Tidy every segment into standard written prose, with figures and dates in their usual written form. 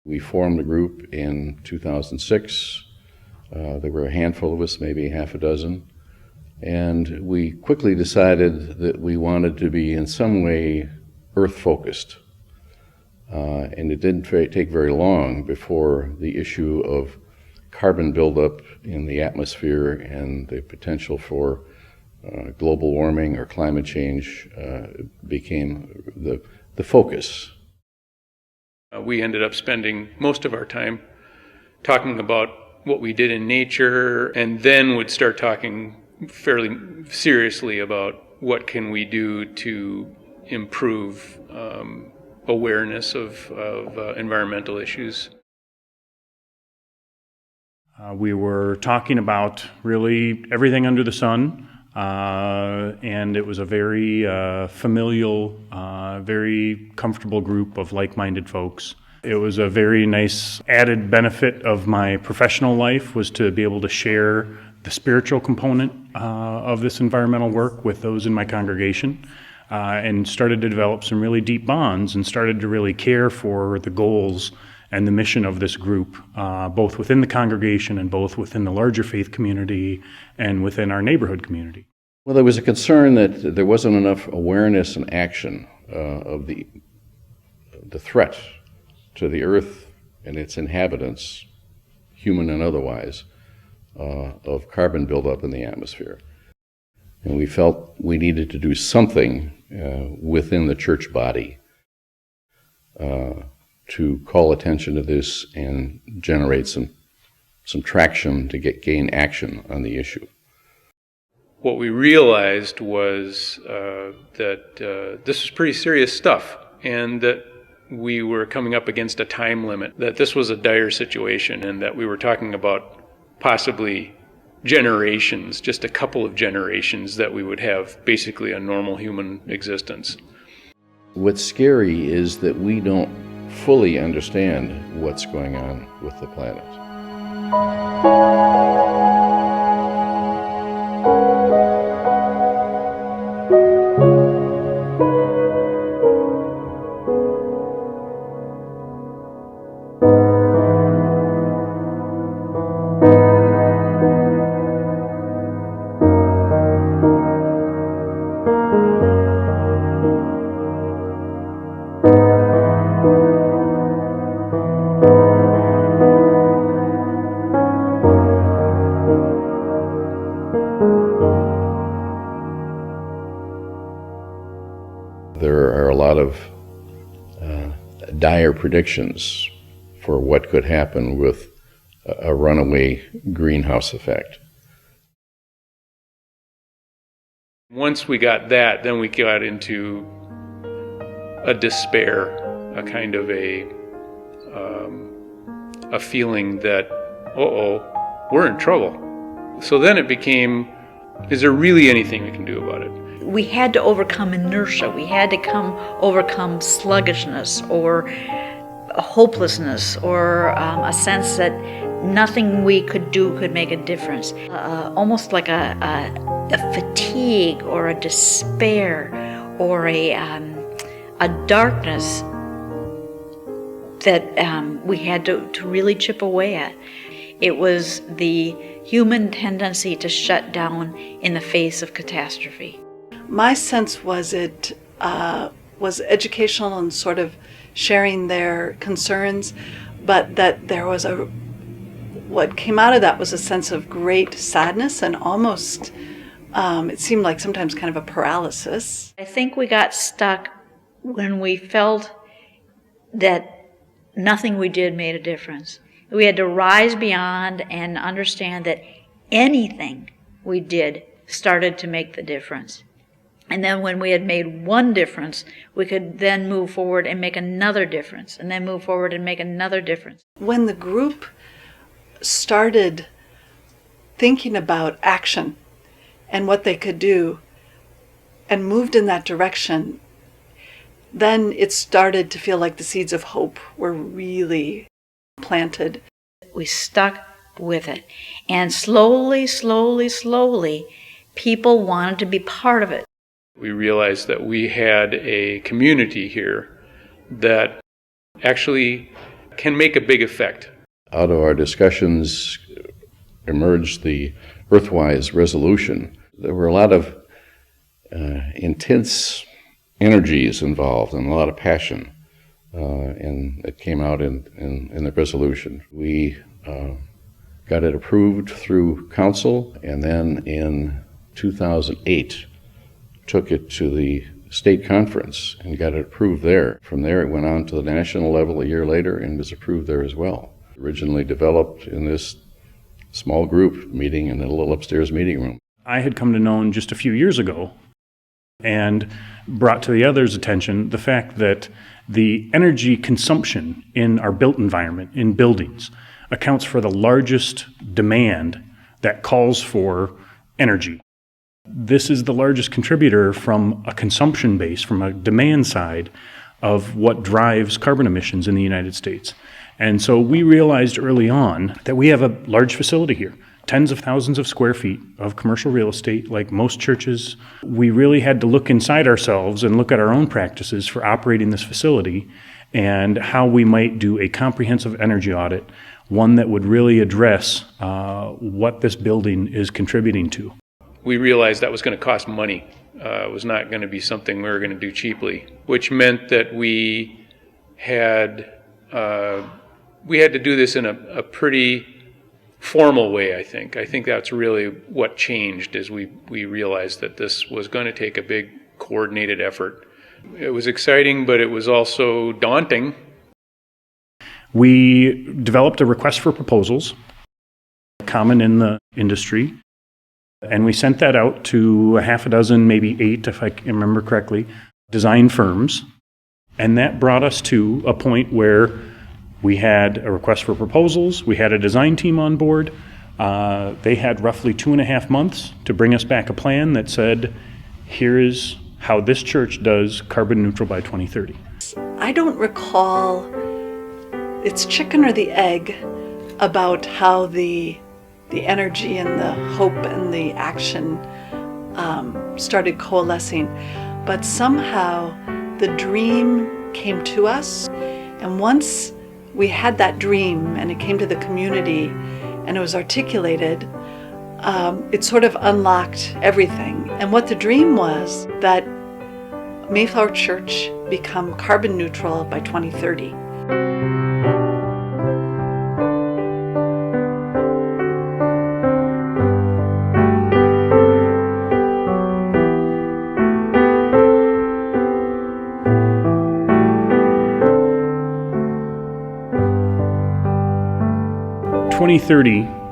We formed a group in 2006. There were a handful of us, maybe half a dozen, and we quickly decided that we wanted to be in some way Earth-focused. And it didn't take very long before the issue of carbon buildup in the atmosphere and the potential for global warming or climate change became the focus. We ended up spending most of our time talking about what we did in nature, and then would start talking fairly seriously about what can we do to improve awareness of environmental issues. We were talking about really everything under the sun, and it was a very familial, very comfortable group of like-minded folks. It was a very nice added benefit of my professional life was to be able to share the spiritual component of this environmental work with those in my congregation, and started to develop some really deep bonds and started to really care for the goals and the mission of this group, both within the congregation and both within the larger faith community and within our neighborhood community. Well, there was a concern that there wasn't enough awareness and action of the threat to the earth and its inhabitants, human and otherwise, of carbon buildup in the atmosphere. And we felt we needed to do something within the church body to call attention to this and generate some traction to gain action on the issue. What we realized was that this was pretty serious stuff, and that we were coming up against a time limit, that this was a dire situation, and that we were talking about possibly generations, just a couple of generations, that we would have basically a normal human existence. What's scary is that we don't fully understand what's going on with the planet. There are a lot of dire predictions for what could happen with a runaway greenhouse effect. Once we got that, then we got into a despair, a kind of a feeling that, we're in trouble. So then it became, is there really anything we can do about it? We had to overcome inertia. We had to overcome sluggishness or hopelessness or a sense that nothing we could do could make a difference. Almost like a fatigue or a despair or a darkness that we had to really chip away at. It was the human tendency to shut down in the face of catastrophe. My sense was it was educational and sort of sharing their concerns, but that there was what came out of that was a sense of great sadness and almost, it seemed like sometimes kind of a paralysis. I think we got stuck when we felt that nothing we did made a difference. We had to rise beyond and understand that anything we did started to make the difference. And then when we had made one difference, we could then move forward and make another difference, and then move forward and make another difference. When the group started thinking about action and what they could do and moved in that direction, then it started to feel like the seeds of hope were really planted. We stuck with it. And slowly, people wanted to be part of it. We realized that we had a community here that actually can make a big effect. Out of our discussions emerged the Earthwise resolution. There were a lot of intense energies involved and a lot of passion, and it came out in the resolution. We got it approved through council, and then in 2008 took it to the state conference and got it approved there. From there it went on to the national level a year later and was approved there as well. Originally developed in this small group meeting in a little upstairs meeting room. I had come to know just a few years ago and brought to the others' attention the fact that the energy consumption in our built environment, in buildings, accounts for the largest demand that calls for energy. This is the largest contributor from a consumption base, from a demand side, of what drives carbon emissions in the United States. And so we realized early on that we have a large facility here, tens of thousands of square feet of commercial real estate, like most churches. We really had to look inside ourselves and look at our own practices for operating this facility and how we might do a comprehensive energy audit, one that would really address what this building is contributing to. We realized that was going to cost money. It was not going to be something we were going to do cheaply, which meant that we had to do this in a pretty formal way, I think. I think that's really what changed, is we realized that this was going to take a big coordinated effort. It was exciting, but it was also daunting. We developed a request for proposals, common in the industry, and we sent that out to a half a dozen, maybe 8, if I can remember correctly, design firms. And that brought us to a point where we had a request for proposals, we had a design team on board. They had roughly 2.5 months to bring us back a plan that said, here is how this church does carbon neutral by 2030. I don't recall, it's chicken or the egg, about how the energy and the hope and the action started coalescing. But somehow the dream came to us, and once we had that dream and it came to the community and it was articulated, it sort of unlocked everything. And what the dream was that Mayflower Church become carbon neutral by 2030.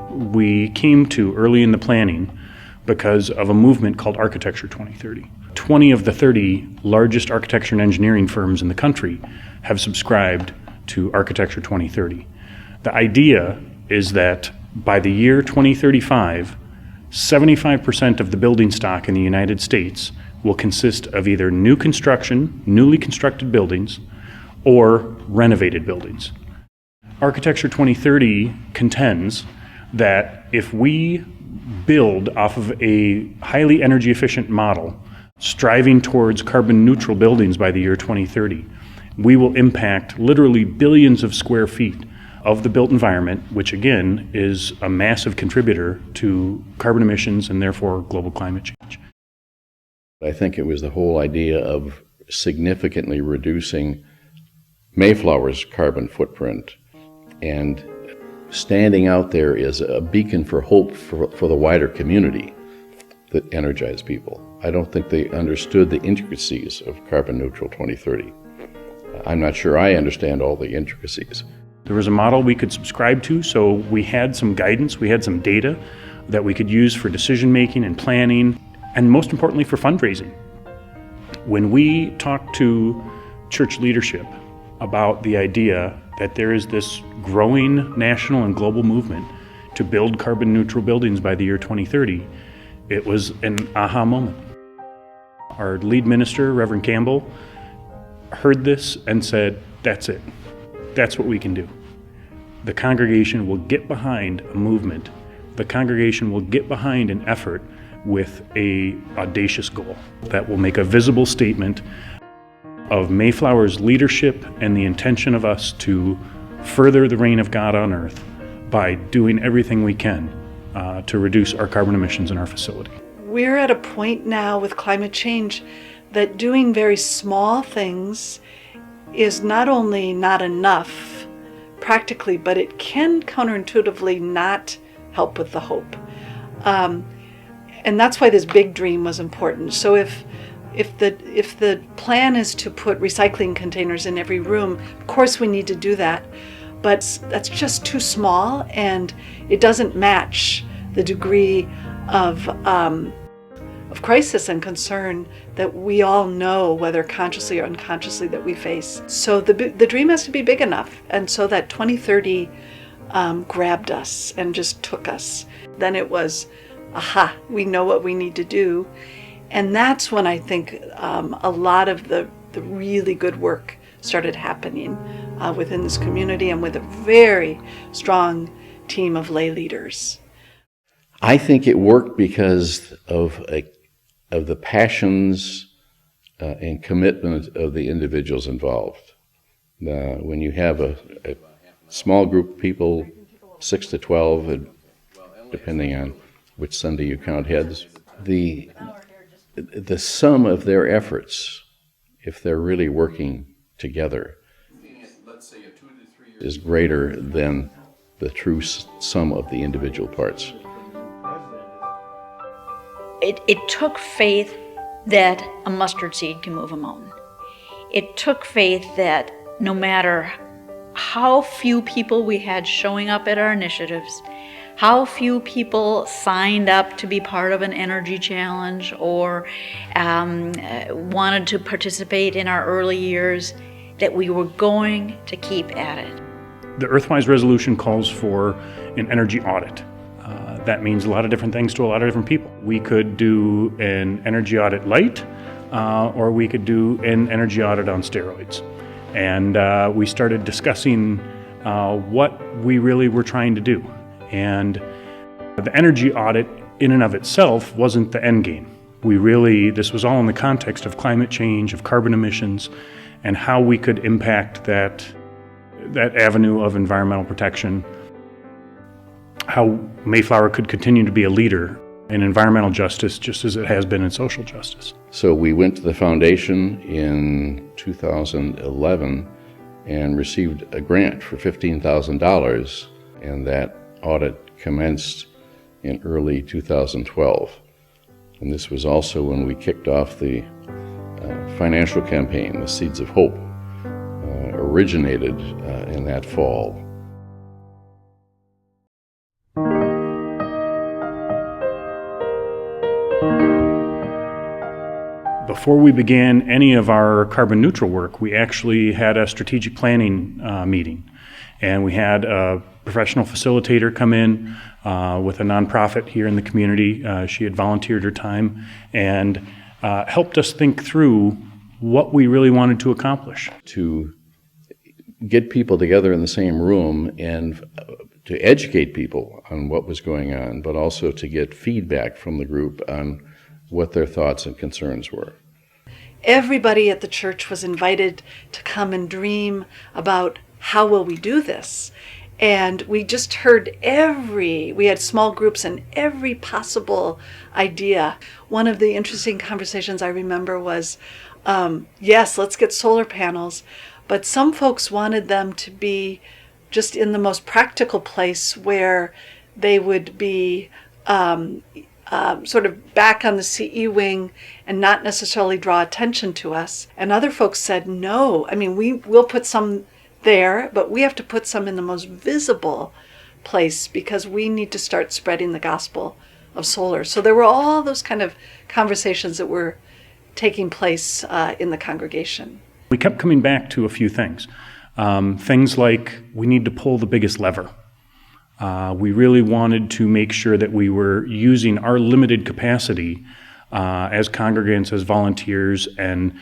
We came to early in the planning because of a movement called Architecture 2030. 20 of the 30 largest architecture and engineering firms in the country have subscribed to Architecture 2030. The idea is that by the year 2035, 75% of the building stock in the United States will consist of either new construction, newly constructed buildings, or renovated buildings. Architecture 2030 contends that if we build off of a highly energy efficient model, striving towards carbon neutral buildings by the year 2030, we will impact literally billions of square feet of the built environment, which again is a massive contributor to carbon emissions and therefore global climate change. I think it was the whole idea of significantly reducing Mayflower's carbon footprint and standing out there as a beacon for hope for the wider community that energized people. I don't think they understood the intricacies of carbon neutral 2030. I'm not sure I understand all the intricacies. There was a model we could subscribe to, so we had some guidance, we had some data that we could use for decision making and planning, and most importantly for fundraising. When we talked to church leadership about the idea that there is this growing national and global movement to build carbon neutral buildings by the year 2030, it was an aha moment. Our lead minister, Reverend Campbell, heard this and said, that's it. That's what we can do. The congregation will get behind a movement. The congregation will get behind an effort with an audacious goal that will make a visible statement of Mayflower's leadership and the intention of us to further the reign of God on earth by doing everything we can to reduce our carbon emissions in our facility. We're at a point now with climate change that doing very small things is not only not enough practically, but it can counterintuitively not help with the hope. And that's why this big dream was important. So if the plan is to put recycling containers in every room, of course we need to do that, but that's just too small, and it doesn't match the degree of crisis and concern that we all know, whether consciously or unconsciously, that we face. So the dream has to be big enough, and so that 2030 grabbed us and just took us. Then it was, aha, we know what we need to do. And that's when I think a lot of the really good work started happening within this community and with a very strong team of lay leaders. I think it worked because of the passions and commitment of the individuals involved. When you have a small group of people, 6 to 12, depending on which Sunday you count heads, the sum of their efforts, if they're really working together, is greater than the true sum of the individual parts. It took faith that a mustard seed can move a mountain. It took faith that no matter how few people we had showing up at our initiatives, how few people signed up to be part of an energy challenge or wanted to participate in our early years, that we were going to keep at it. The Earthwise resolution calls for an energy audit. That means a lot of different things to a lot of different people. We could do an energy audit light, or we could do an energy audit on steroids. And we started discussing what we really were trying to do. And the energy audit in and of itself wasn't the end game. This was all in the context of climate change, of carbon emissions, and how we could impact that avenue of environmental protection, how Mayflower could continue to be a leader in environmental justice just as it has been in social justice. So we went to the foundation in 2011 and received a grant for $15,000, and that audit commenced in early 2012. And this was also when we kicked off the financial campaign, the Seeds of Hope, originated in that fall. Before we began any of our carbon neutral work, we actually had a strategic planning meeting. And we had a professional facilitator come in with a nonprofit here in the community. She had volunteered her time and helped us think through what we really wanted to accomplish. To get people together in the same room and to educate people on what was going on, but also to get feedback from the group on what their thoughts and concerns were. everybody at the church was invited to come and dream about how will we do this. And we just heard we had small groups and every possible idea. One of the interesting conversations I remember was, yes, let's get solar panels, but some folks wanted them to be just in the most practical place where they would be sort of back on the CE wing and not necessarily draw attention to us. And other folks said, no, I mean, we'll put some there, but we have to put some in the most visible place because we need to start spreading the gospel of solar. So there were all those kind of conversations that were taking place in the congregation. We kept coming back to a few things. Things like we need to pull the biggest lever. We really wanted to make sure that we were using our limited capacity as congregants, as volunteers, and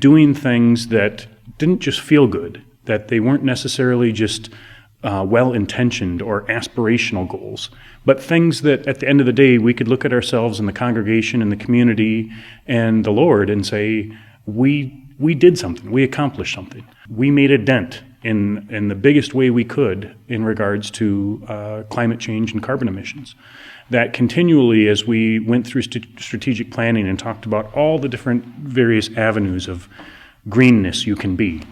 doing things that didn't just feel good, that they weren't necessarily just well-intentioned or aspirational goals, but things that at the end of the day we could look at ourselves in the congregation and the community and the Lord and say, we did something, we accomplished something. We made a dent in the biggest way we could in regards to climate change and carbon emissions. That continually, as we went through strategic planning and talked about all the different various avenues of greenness you can be,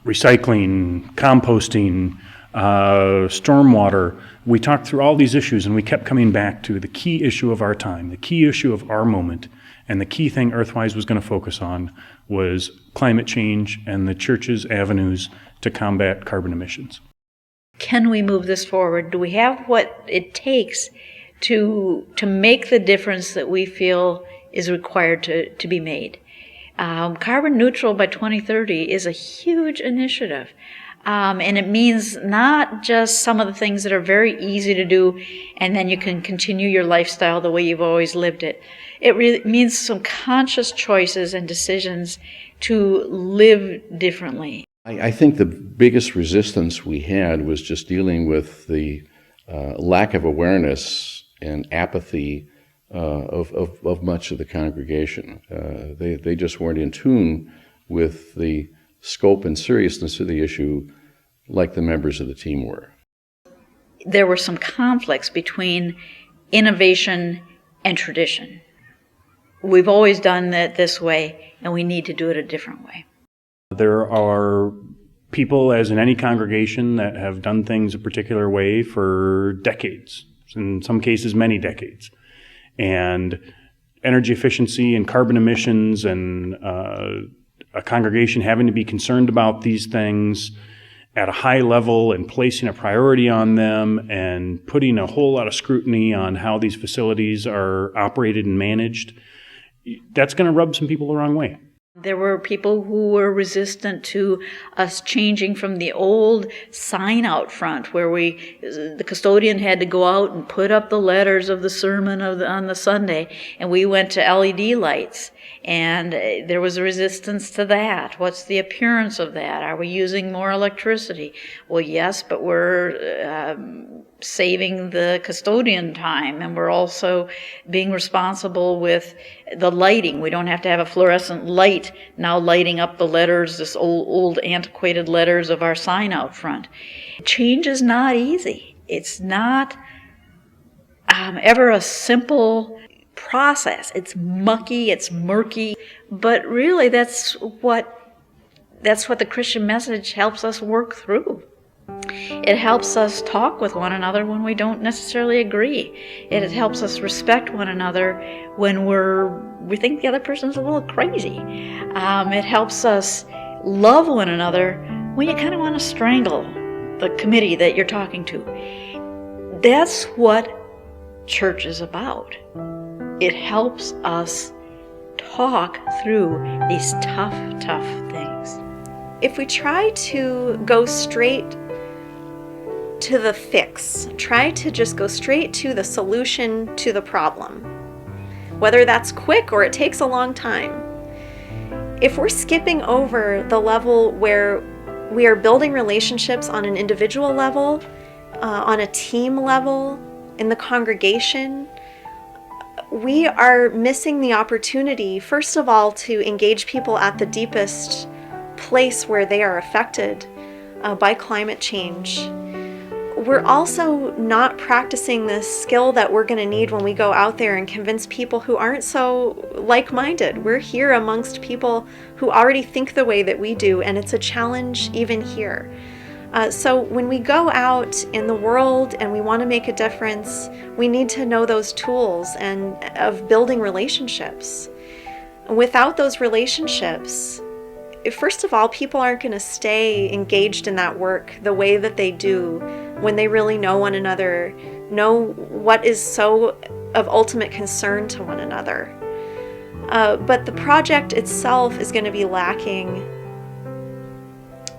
recycling, composting, stormwater. We talked through all these issues and we kept coming back to the key issue of our time, the key issue of our moment, and the key thing Earthwise was going to focus on was climate change and the church's avenues to combat carbon emissions. Can we move this forward? Do we have what it takes to make the difference that we feel is required to be made? Carbon neutral by 2030 is a huge initiative. And it means not just some of the things that are very easy to do and then you can continue your lifestyle the way you've always lived it. It really means some conscious choices and decisions to live differently. I think the biggest resistance we had was just dealing with the lack of awareness and apathy of much of the congregation. They just weren't in tune with the scope and seriousness of the issue like the members of the team were. There were some conflicts between innovation and tradition. We've always done it this way, and we need to do it a different way. There are people, as in any congregation, that have done things a particular way for decades, in some cases many decades. And energy efficiency and carbon emissions and a congregation having to be concerned about these things at a high level and placing a priority on them and putting a whole lot of scrutiny on how these facilities are operated and managed, that's going to rub some people the wrong way. There were people who were resistant to us changing from the old sign out front where the custodian had to go out and put up the letters of the sermon on the Sunday, and we went to LED lights. And there was a resistance to that. What's the appearance of that? Are we using more electricity? Well, yes, but we're saving the custodian time, and we're also being responsible with the lighting. We don't have to have a fluorescent light now lighting up the letters, this old antiquated letters of our sign out front. Change is not easy. It's not ever a simple process. It's mucky, it's murky, but really that's what the Christian message helps us work through. It helps us talk with one another when we don't necessarily agree. It helps us respect one another when we think the other person's a little crazy. It helps us love one another when you kind of want to strangle the committee that you're talking to. That's what church is about. It helps us talk through these tough things. If we try to go straight to the fix, try to just go straight to the solution to the problem, whether that's quick or it takes a long time, if we're skipping over the level where we are building relationships on an individual level, on a team level, in the congregation, we are missing the opportunity, first of all, to engage people at the deepest place where they are affected by climate change. We're also not practicing this skill that we're going to need when we go out there and convince people who aren't so like-minded. We're here amongst people who already think the way that we do, and it's a challenge even here. So when we go out in the world and we want to make a difference, we need to know those tools and of building relationships. Without those relationships, first of all, people aren't going to stay engaged in that work the way that they do when they really know one another, know what is so of ultimate concern to one another. But the project itself is going to be lacking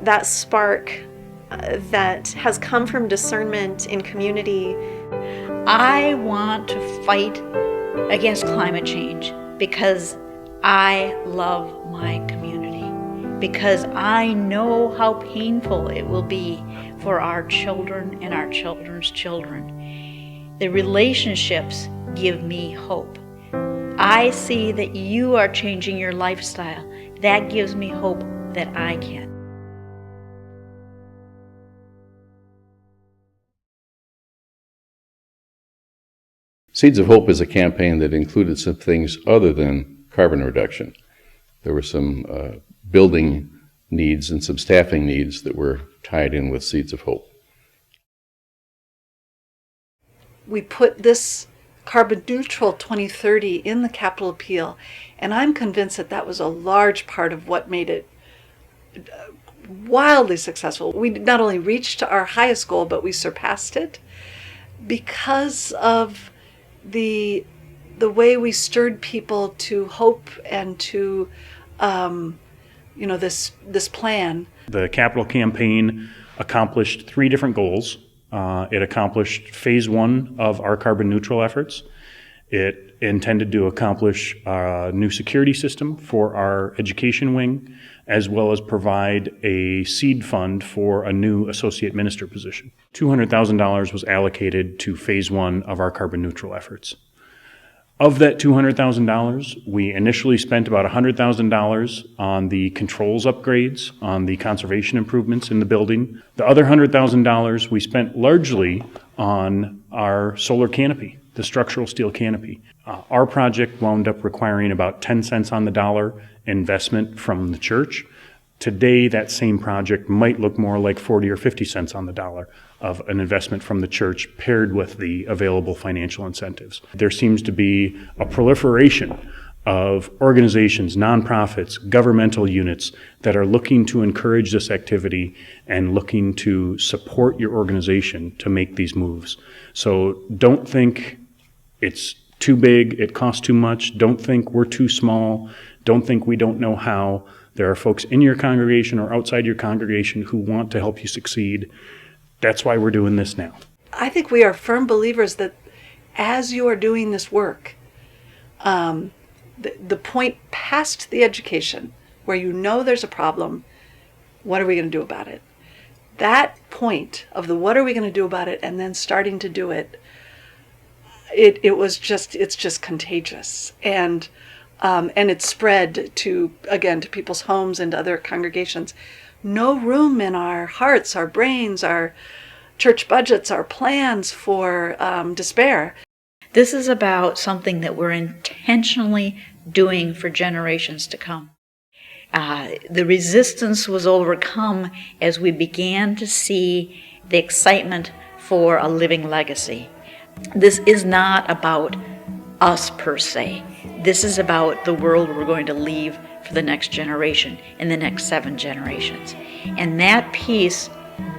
that spark that has come from discernment in community. I want to fight against climate change because I love my community, because I know how painful it will be for our children and our children's children. The relationships give me hope. I see that you are changing your lifestyle. That gives me hope that I can. Seeds of Hope is a campaign that included some things other than carbon reduction. There were some building needs and some staffing needs that were tied in with Seeds of Hope. We put this carbon neutral 2030 in the capital appeal, and I'm convinced that that was a large part of what made it wildly successful. We not only reached our highest goal, but we surpassed it because of the way we stirred people to hope and to this plan. The capital campaign accomplished 3 different goals. It accomplished phase 1 of our carbon neutral efforts. It intended to accomplish a new security system for our education wing, as well as provide a seed fund for a new associate minister position. $200,000 was allocated to phase 1 of our carbon neutral efforts. Of that $200,000, we initially spent about $100,000 on the controls upgrades, on the conservation improvements in the building. The other $100,000 we spent largely on our solar canopy, the structural steel canopy. Our project wound up requiring about 10 cents on the dollar investment from the church. Today, that same project might look more like 40 or 50 cents on the dollar of an investment from the church paired with the available financial incentives. There seems to be a proliferation of organizations, nonprofits, governmental units that are looking to encourage this activity and looking to support your organization to make these moves. So don't think it's too big, it costs too much. Don't think we're too small. Don't think we don't know how. There are folks in your congregation or outside your congregation who want to help you succeed. That's why we're doing this now. I think we are firm believers that as you are doing this work, the point past the education, where you know there's a problem, what are we going to do about it? That point of the what are we going to do about it and then starting to do it, it's just contagious. And it spread to people's homes and to other congregations. No room in our hearts, our brains, our church budgets, our plans for despair. This is about something that we're intentionally doing for generations to come. The resistance was overcome as we began to see the excitement for a living legacy. This is not about us per se. This is about the world we're going to leave for the next generation and the next 7 generations. And that piece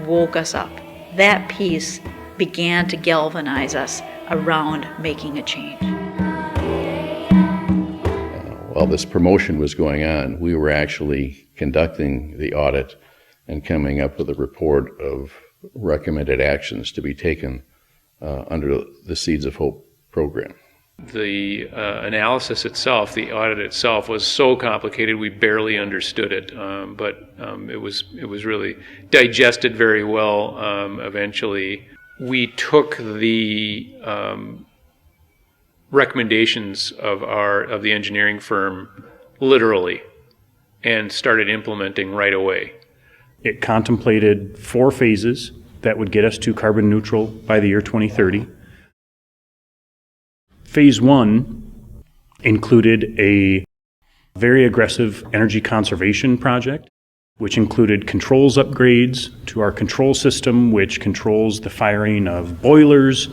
woke us up. That piece began to galvanize us around making a change. While this promotion was going on, we were actually conducting the audit and coming up with a report of recommended actions to be taken under the Seeds of Hope program. The analysis itself, the audit itself, was so complicated we barely understood it, but it was really digested very well eventually. We took the recommendations of the engineering firm literally and started implementing right away. It contemplated 4 phases that would get us to carbon neutral by the year 2030. Phase 1 included a very aggressive energy conservation project, which included controls upgrades to our control system, which controls the firing of boilers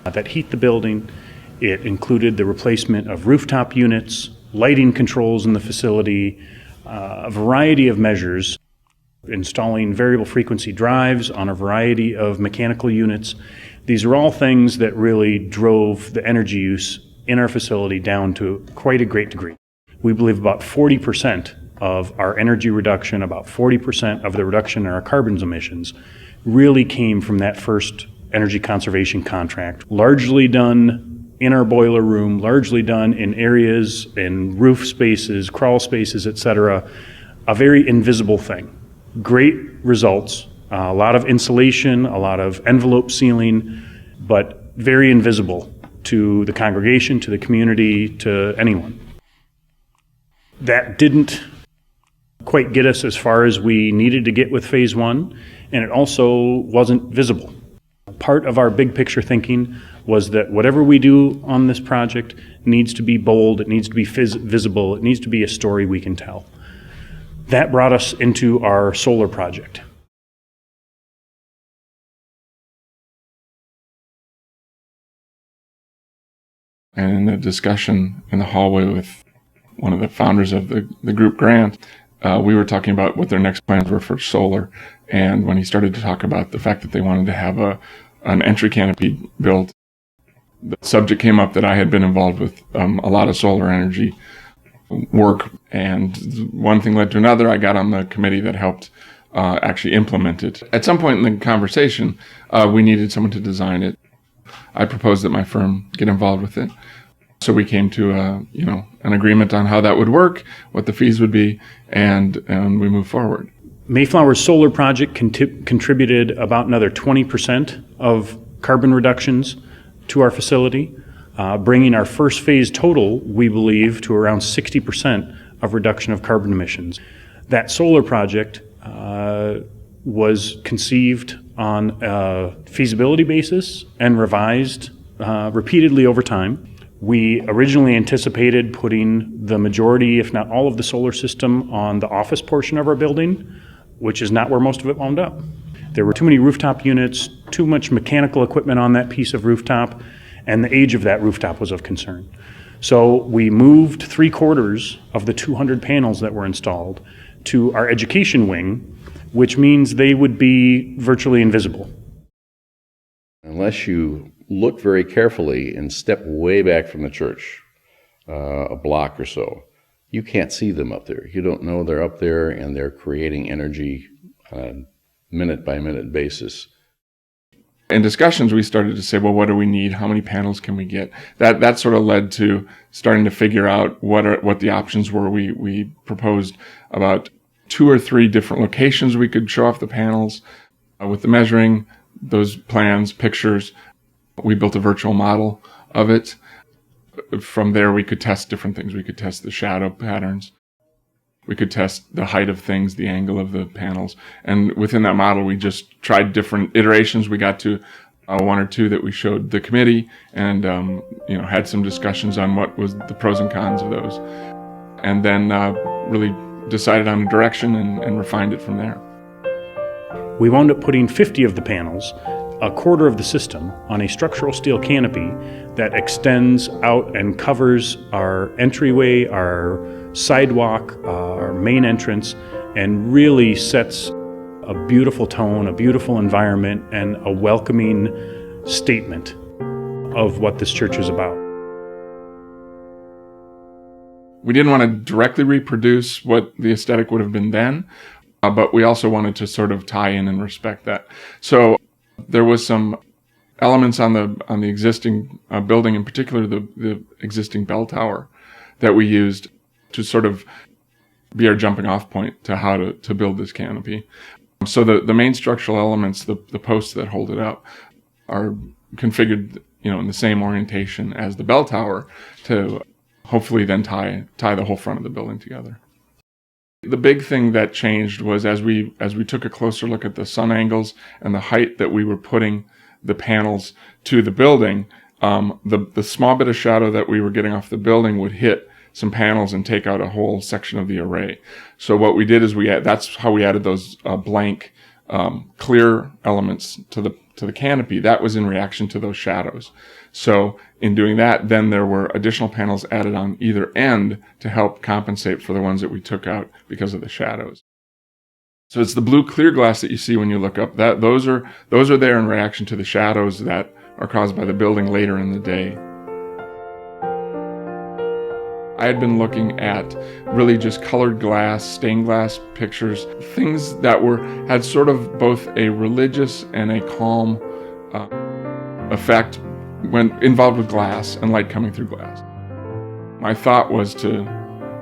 that heat the building. It included the replacement of rooftop units, lighting controls in the facility, a variety of measures, installing variable frequency drives on a variety of mechanical units. These are all things that really drove the energy use in our facility down to quite a great degree. We believe about 40% of our energy reduction, about 40% of the reduction in our carbon emissions really came from that first energy conservation contract, largely done in our boiler room, largely done in areas, in roof spaces, crawl spaces, etc. A very invisible thing. Great results, a lot of insulation, a lot of envelope sealing, but very invisible to the congregation, to the community, to anyone. That didn't quite get us as far as we needed to get with phase 1, and it also wasn't visible. Part of our big picture thinking was that whatever we do on this project needs to be bold, it needs to be visible, it needs to be a story we can tell. That brought us into our solar project. And in the discussion in the hallway with one of the founders of the group, Grant, we were talking about what their next plans were for solar. And when he started to talk about the fact that they wanted to have an entry canopy built, the subject came up that I had been involved with a lot of solar energy work. And one thing led to another. I got on the committee that helped actually implement it. At some point in the conversation, we needed someone to design it. I proposed that my firm get involved with it. So we came to an agreement on how that would work, what the fees would be, and we moved forward. Mayflower's solar project contributed about another 20% of carbon reductions to our facility, bringing our first phase total, we believe, to around 60% of reduction of carbon emissions. That solar project was conceived on a feasibility basis and revised repeatedly over time. We originally anticipated putting the majority, if not all of the solar system on the office portion of our building, which is not where most of it wound up. There were too many rooftop units, too much mechanical equipment on that piece of rooftop, and the age of that rooftop was of concern. So we moved 3/4 of the 200 panels that were installed to our education wing, which means they would be virtually invisible. Unless you look very carefully and step way back from the church, a block or so, you can't see them up there. You don't know they're up there, and they're creating energy on a minute-by-minute basis. In discussions, we started to say, well, what do we need? How many panels can we get? That sort of led to starting to figure out what the options were. We proposed about 2 or 3 different locations we could show off the panels. With the measuring, those plans, pictures, we built a virtual model of it. From there, we could test different things. We could test the shadow patterns. We could test the height of things, the angle of the panels. And within that model, we just tried different iterations. We got to 1 or 2 that we showed the committee and had some discussions on what was the pros and cons of those. And then really decided on a direction and refined it from there. We wound up putting 50 of the panels, a quarter of the system, on a structural steel canopy that extends out and covers our entryway, our sidewalk, our main entrance, and really sets a beautiful tone, a beautiful environment, and a welcoming statement of what this church is about. We didn't want to directly reproduce what the aesthetic would have been then, but we also wanted to sort of tie in and respect that. So there was some elements on the existing building, in particular the existing bell tower, that we used to sort of be our jumping off point to how to build this canopy. So the main structural elements, the posts that hold it up, are configured in the same orientation as the bell tower to hopefully then tie the whole front of the building together. The big thing that changed was as we took a closer look at the sun angles and the height that we were putting the panels to the building, the small bit of shadow that we were getting off the building would hit some panels and take out a whole section of the array. So what we did is that's how we added those blank clear elements to the canopy. That was in reaction to those shadows. So in doing that, then there were additional panels added on either end to help compensate for the ones that we took out because of the shadows. So it's the blue clear glass that you see when you look up. Those are there in reaction to the shadows that are caused by the building later in the day. I had been looking at really just colored glass, stained glass pictures, things that had sort of both a religious and a calm effect when involved with glass and light coming through glass. My thought was to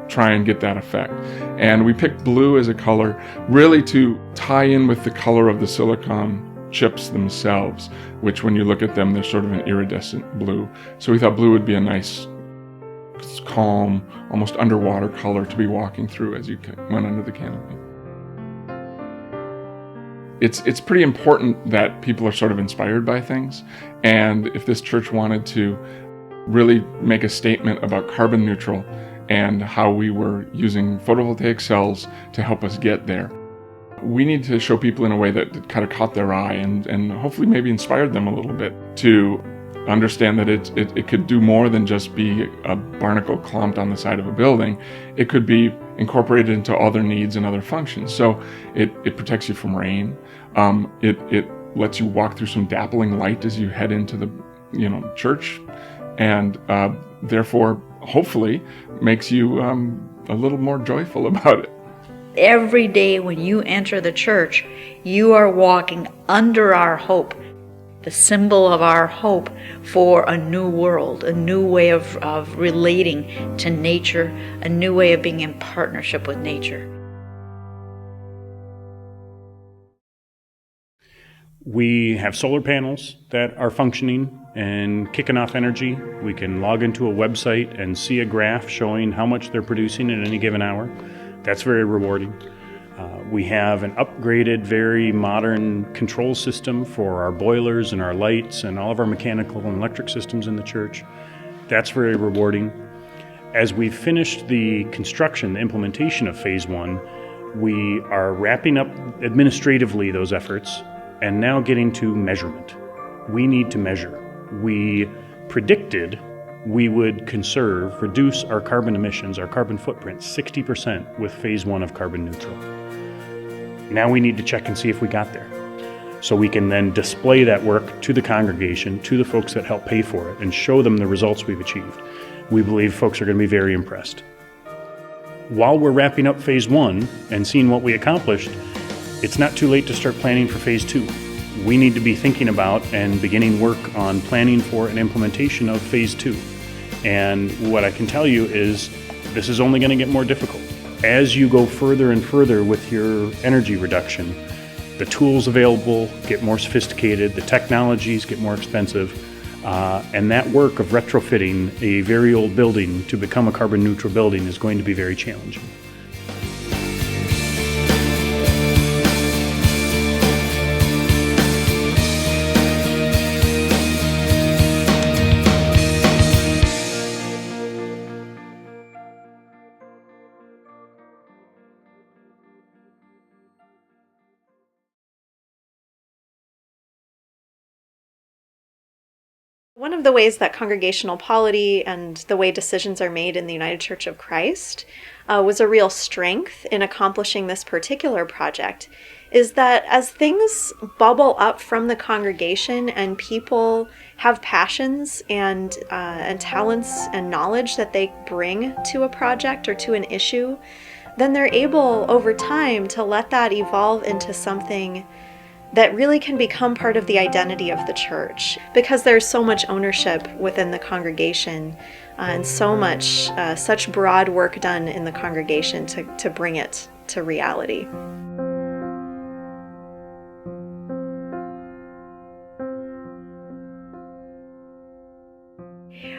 try and get that effect. And we picked blue as a color really to tie in with the color of the silicon chips themselves, which when you look at them, they're sort of an iridescent blue. So we thought blue would be a nice, calm, almost underwater color to be walking through as you went under the canopy. It's pretty important that people are sort of inspired by things, and if this church wanted to really make a statement about carbon neutral and how we were using photovoltaic cells to help us get there, we need to show people in a way that kind of caught their eye and hopefully maybe inspired them a little bit to understand that it could do more than just be a barnacle clumped on the side of a building. It could be incorporated into other needs and other functions. So it protects you from rain. It lets you walk through some dappling light as you head into the church, and therefore hopefully makes you a little more joyful about it. Every day when you enter the church, you are walking under our hope, the symbol of our hope for a new world, a new way of relating to nature, a new way of being in partnership with nature. We have solar panels that are functioning and kicking off energy. We can log into a website and see a graph showing how much they're producing at any given hour. That's very rewarding. We have an upgraded, very modern control system for our boilers and our lights and all of our mechanical and electric systems in the church. That's very rewarding. As we've finished the construction, the implementation of Phase 1, we are wrapping up administratively those efforts and now getting to measurement. We need to measure. We predicted we would reduce our carbon emissions, our carbon footprint, 60% with Phase 1 of carbon neutral. Now we need to check and see if we got there. So we can then display that work to the congregation, to the folks that help pay for it, and show them the results we've achieved. We believe folks are going to be very impressed. While we're wrapping up Phase 1 and seeing what we accomplished, it's not too late to start planning for Phase 2. We need to be thinking about and beginning work on planning for an implementation of Phase 2. And what I can tell you is this is only going to get more difficult. As you go further and further with your energy reduction, the tools available get more sophisticated, the technologies get more expensive, and that work of retrofitting a very old building to become a carbon neutral building is going to be very challenging. One of the ways that congregational polity and the way decisions are made in the United Church of Christ was a real strength in accomplishing this particular project is that as things bubble up from the congregation and people have passions and talents and knowledge that they bring to a project or to an issue, then they're able over time to let that evolve into something that really can become part of the identity of the church, because there's so much ownership within the congregation and so much, such broad work done in the congregation to bring it to reality.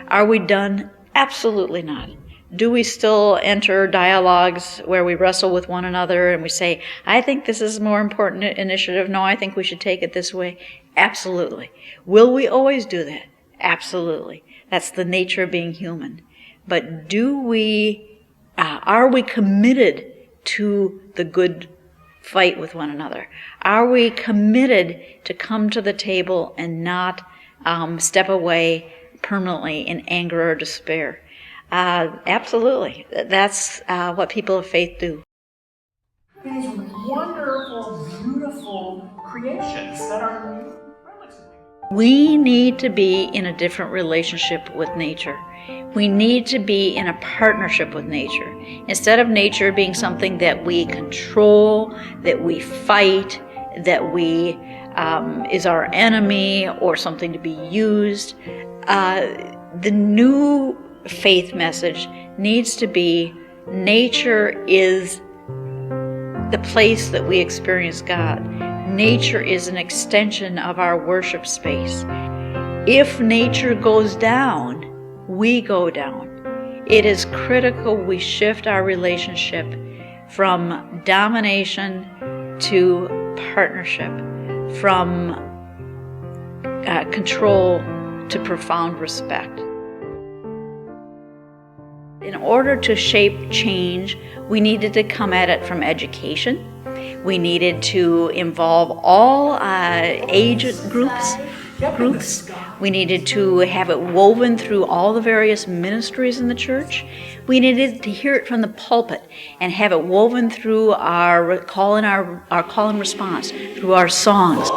Are we done? Absolutely not. Do we still enter dialogues where we wrestle with one another and we say, I think this is a more important initiative. No, I think we should take it this way. Absolutely. Will we always do that? Absolutely. That's the nature of being human. But are we committed to the good fight with one another? Are we committed to come to the table and not step away permanently in anger or despair? Absolutely. That's what people of faith do. These wonderful, beautiful creations that are relatively. We need to be in a different relationship with nature. We need to be in a partnership with nature. Instead of nature being something that we control, that we fight, that we is our enemy or something to be used, the new faith message needs to be nature is the place that we experience God. Nature is an extension of our worship space. If nature goes down, we go down. It is critical we shift our relationship from domination to partnership, from control to profound respect. In order to shape change, we needed to come at it from education. We needed to involve all age groups. We needed to have it woven through all the various ministries in the church. We needed to hear it from the pulpit and have it woven through our call and response, through our songs.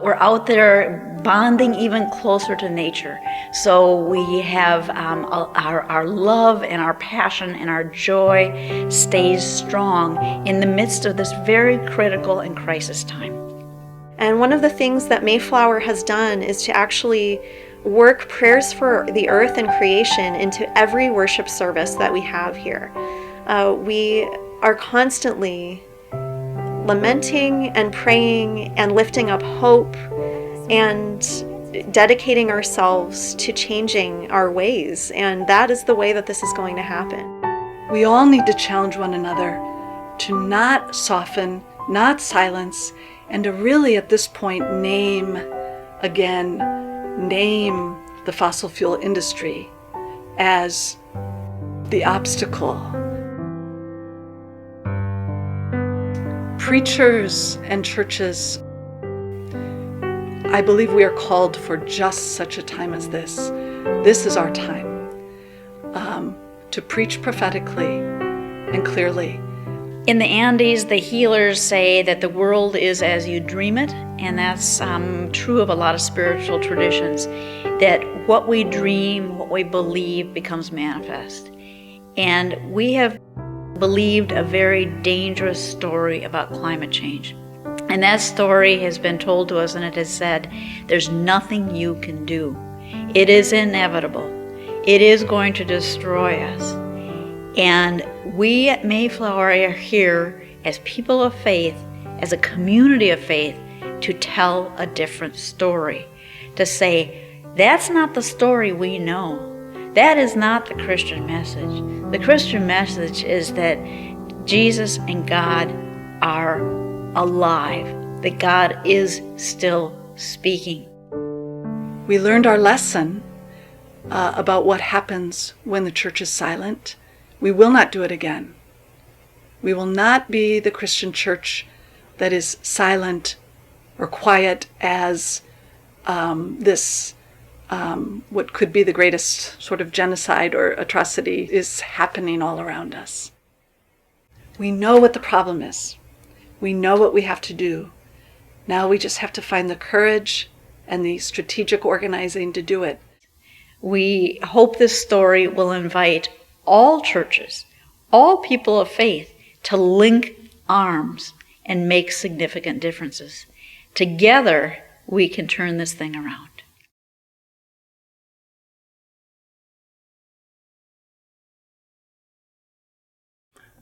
We're out there bonding even closer to nature. So we have our love and our passion and our joy stays strong in the midst of this very critical and crisis time. And one of the things that Mayflower has done is to actually work prayers for the earth and creation into every worship service that we have here. We are constantly lamenting and praying and lifting up hope and dedicating ourselves to changing our ways. And that is the way that this is going to happen. We all need to challenge one another to not soften, not silence, and to really at this point name the fossil fuel industry as the obstacle. Preachers and churches, I believe we are called for just such a time as this. This is our time to preach prophetically and clearly. In the Andes, the healers say that the world is as you dream it, and that's true of a lot of spiritual traditions, that what we dream, what we believe becomes manifest. And we have believed a very dangerous story about climate change. And that story has been told to us, and it has said, there's nothing you can do. It is inevitable. It is going to destroy us. And we at Mayflower are here as people of faith, as a community of faith, to tell a different story. To say, that's not the story we know. That is not the Christian message. The Christian message is that Jesus and God are alive, that God is still speaking. We learned our lesson about what happens when the church is silent. We will not do it again. We will not be the Christian church that is silent or quiet as what could be the greatest sort of genocide or atrocity is happening all around us. We know what the problem is. We know what we have to do. Now we just have to find the courage and the strategic organizing to do it. We hope this story will invite all churches, all people of faith, to link arms and make significant differences. Together, we can turn this thing around.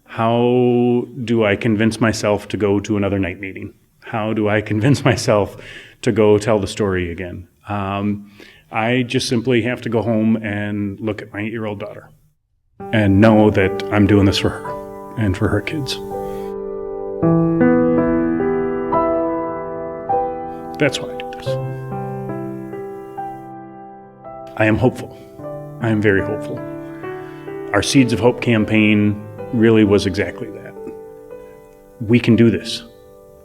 How do I convince myself to go to another night meeting? How do I convince myself to go tell the story again? I just simply have to go home and look at my 8-year-old daughter and know that I'm doing this for her and for her kids. That's why I do this. I am hopeful. I am very hopeful. Our Seeds of Hope campaign really was exactly that. We can do this.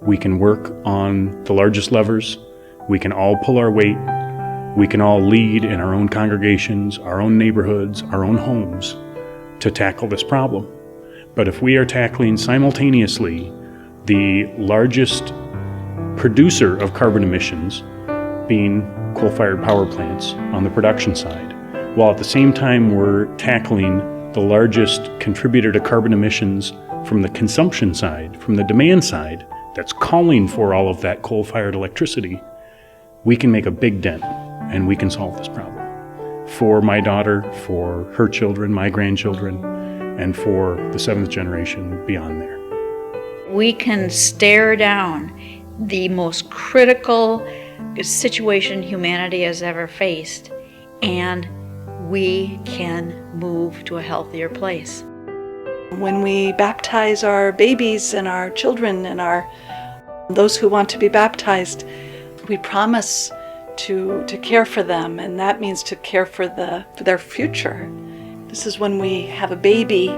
We can work on the largest levers. We can all pull our weight. We can all lead in our own congregations, our own neighborhoods, our own homes to tackle this problem. But if we are tackling simultaneously the largest producer of carbon emissions, being coal-fired power plants on the production side, while at the same time we're tackling the largest contributor to carbon emissions from the consumption side, from the demand side, that's calling for all of that coal-fired electricity, we can make a big dent and we can solve this problem for my daughter, for her children, my grandchildren, and for the 7th generation beyond there. We can stare down the most critical situation humanity has ever faced, and we can move to a healthier place. When we baptize our babies and our children and those who want to be baptized, we promise to care for them, and that means to care for their future. This is when we have a baby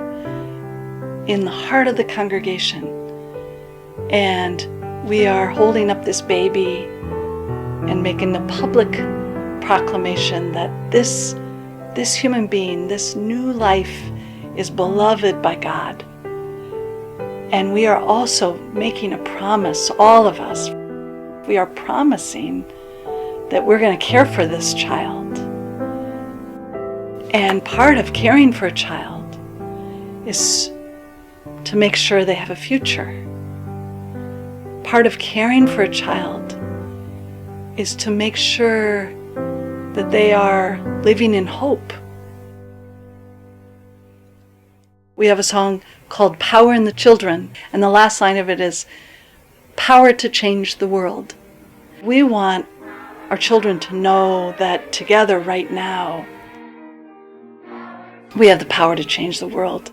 in the heart of the congregation, and we are holding up this baby and making a public proclamation that this human being, this new life, is beloved by God. And we are also making a promise, all of us. We are promising that we're going to care for this child. And part of caring for a child is to make sure they have a future. Part of caring for a child is to make sure that they are living in hope. We have a song called Power in the Children, and the last line of it is, power to change the world. We want our children to know that together right now, we have the power to change the world.